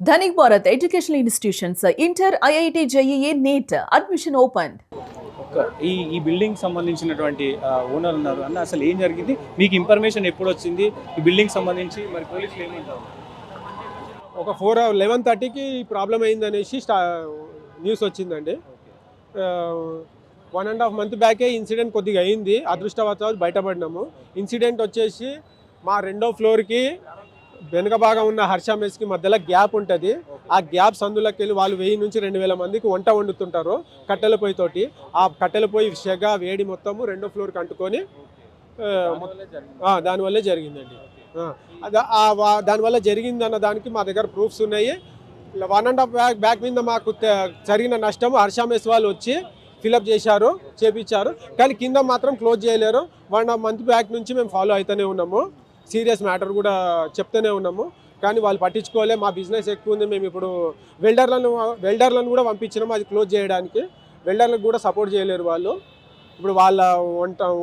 Dhanik Bharat Educational Institutions, Inter, IIT, JEE, NEET, admission opened. ఈ building సంబంధించినటువంటి owner ఉన్నారు అన్న, అసలు ఏం జరిగింది, మీకు ఇన్ఫర్మేషన్ ఎప్పుడు వచ్చింది, ఈ బిల్డింగ్ సంబంధించి మరి పోలీసులు ఏమంటారు? ఒక 11:30కి ప్రాబ్లం అయిందనేసి న్యూస్ వచ్చిందండి. 1.5 month బ్యాకే ఇన్సిడెంట్ కొద్దిగా అయింది. అదృష్టవశాత్తు బయటపడినాము. ఇన్సిడెంట్ వచ్చేసి మా 2వ ఫ్లోర్కి వెనుక భాగం ఉన్న హర్ష మెస్కి మధ్యలో గ్యాప్ ఉంటుంది. ఆ గ్యాప్ సందులోకి వెళ్ళి వాళ్ళు 1000 నుంచి 2000 మందికి వంట వండుతుంటారు కట్టెల పొయ్యితోటి. ఆ కట్టెల పొయ్యి సెగ వేడి మొత్తము 2వ ఫ్లోర్కి అంటుకొని దానివల్లే జరిగిందండి. దానివల్ల జరిగిందన్న దానికి మా దగ్గర ప్రూఫ్స్ ఉన్నాయి. 1.5 బ్యాక్ మీద మాకు జరిగిన నష్టము హర్ష మెస్ వాళ్ళు వచ్చి ఫిలప్ చేశారు, చేపించారు. కానీ కింద మాత్రం క్లోజ్ చేయలేరు. 1.5 month బ్యాక్ నుంచి మేము ఫాలో అవుతూనే ఉన్నాము. సీరియస్ మ్యాటర్ కూడా చెప్తూనే ఉన్నాము. కానీ వాళ్ళు పట్టించుకోలే. మా బిజినెస్ ఎక్కువ ఉంది, మేము ఇప్పుడు వెల్డర్లను కూడా పంపించినాము అది క్లోజ్ చేయడానికి. వెల్డర్లకు కూడా సపోర్ట్ చేయలేరు వాళ్ళు. ఇప్పుడు వాళ్ళ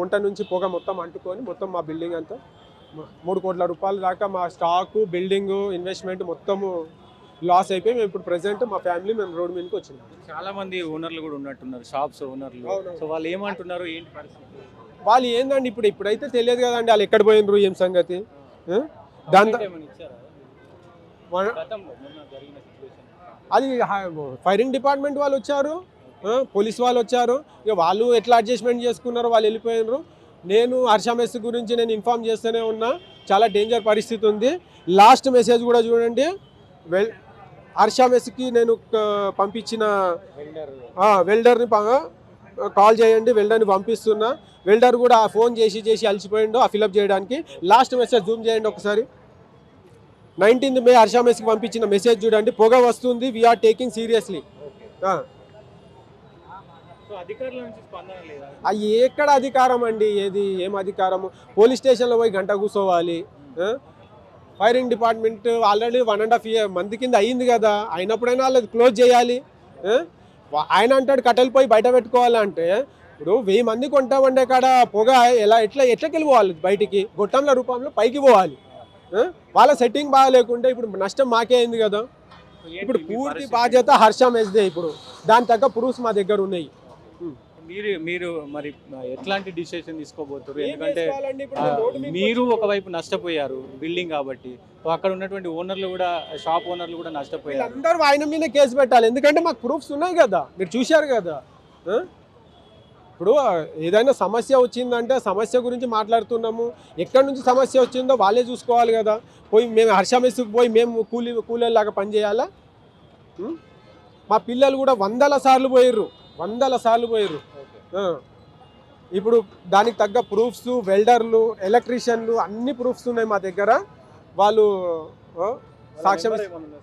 వంట నుంచి పొగ మొత్తం అంటుకొని మొత్తం మా బిల్డింగ్ అంతా 3 కోట్ల రూపాయల దాకా మా స్టాకు, బిల్డింగు, ఇన్వెస్ట్మెంట్ మొత్తము లాస్ అయిపోయి మేము ఇప్పుడు ప్రెసెంట్ మా ఫ్యామిలీ మేము రోడ్ మీదకి వచ్చినాం. చాలా మంది ఓనర్లు కూడా ఉన్నట్టున్నారు, షాప్స్ ఓనర్లు. సో వాళ్ళు ఏమంటున్నారు, ఏంటి పరిస్థితి? వాళ్ళు ఏందండి ఇప్పుడైతే తెలియదు కదండి వాళ్ళు ఎక్కడ పోయినరు ఏం సంగతి. దాంతో అది ఫైరింగ్ డిపార్ట్మెంట్ వాళ్ళు వచ్చారు, పోలీస్ వాళ్ళు వచ్చారు. ఇక వాళ్ళు ఎట్లా అడ్జస్ట్మెంట్ చేసుకున్నారో వాళ్ళు వెళ్ళిపోయినారు. నేను హర్ష మెస్ గురించి నేను ఇన్ఫార్మ్ చేస్తూనే ఉన్నా. చాలా డేంజర్ పరిస్థితి ఉంది. లాస్ట్ మెసేజ్ కూడా చూడండి, హర్ష మెస్కి నేను పంపించిన వెల్డర్ని కాల్ చేయండి, వెల్డర్ని పంపిస్తున్నా. వెల్డర్ కూడా ఫోన్ చేసి అలసిపోయిండు ఆ ఫిలప్ చేయడానికి. లాస్ట్ మెసేజ్ జూమ్ చేయండి ఒకసారి. 19th May హర్ష మెస్కి పంపించిన మెసేజ్ చూడండి. పొగ వస్తుంది, వీఆర్ టేకింగ్ సీరియస్లీ. అది ఎక్కడ అధికారం అండి, ఏం అధికారము? పోలీస్ స్టేషన్లో పోయి గంట కూర్చోవాలి. ఫైరింగ్ డిపార్ట్మెంట్ ఆల్రెడీ 1.5 month కింద అయ్యింది కదా, అయినప్పుడైనా వాళ్ళది క్లోజ్ చేయాలి. ఆయన అంటాడు కట్టెలు పోయి బయట పెట్టుకోవాలంటే, ఇప్పుడు 1000 మంది కొంటా వండే కాడ పొగ ఎట్లకి వెళ్ళిపోవాలి బయటికి, గొట్టంల రూపంలో పైకి పోవాలి. వాళ్ళ సెట్టింగ్ బాగా లేకుంటే ఇప్పుడు నష్టం మాకే అయింది కదా. ఇప్పుడు పూర్తి బాధ్యత హర్ష మెస్దే. ఇప్పుడు దాని తగ్గ ప్రూఫ్స్ మా దగ్గర ఉన్నాయి. మీరు మరి ఎట్లాంటి డిసిషన్ తీసుకోబోతున్నారు? ఎందుకంటే మీరు ఒకవైపు నష్టపోయారు బిల్డింగ్ కాబట్టి, అక్కడ ఉన్నటువంటి ఓనర్లు కూడా, షాప్ ఓనర్లు కూడా నష్టపోయారు. అందరూ ఆయన మీద కేసు పెట్టాలి, ఎందుకంటే మాకు ప్రూఫ్స్ ఉన్నాయి కదా, మీరు చూశారు కదా. ఇప్పుడు ఏదైనా సమస్య వచ్చిందంటే సమస్య గురించి మాట్లాడుతున్నాము. ఎక్కడి నుంచి సమస్య వచ్చిందో వాళ్ళే చూసుకోవాలి కదా. పోయి మేము హర్ష మెస్కి పోయి మేము కూలీలాగా పనిచేయాలా? మా పిల్లలు కూడా 100 సార్లు పోయిర్రు. ఇప్పుడు దానికి తగ్గ ప్రూఫ్స్, వెల్డర్లు, ఎలక్ట్రీషియన్లు అన్ని ప్రూఫ్స్ ఉన్నాయి మా దగ్గర. వాళ్ళు సాక్ష్యం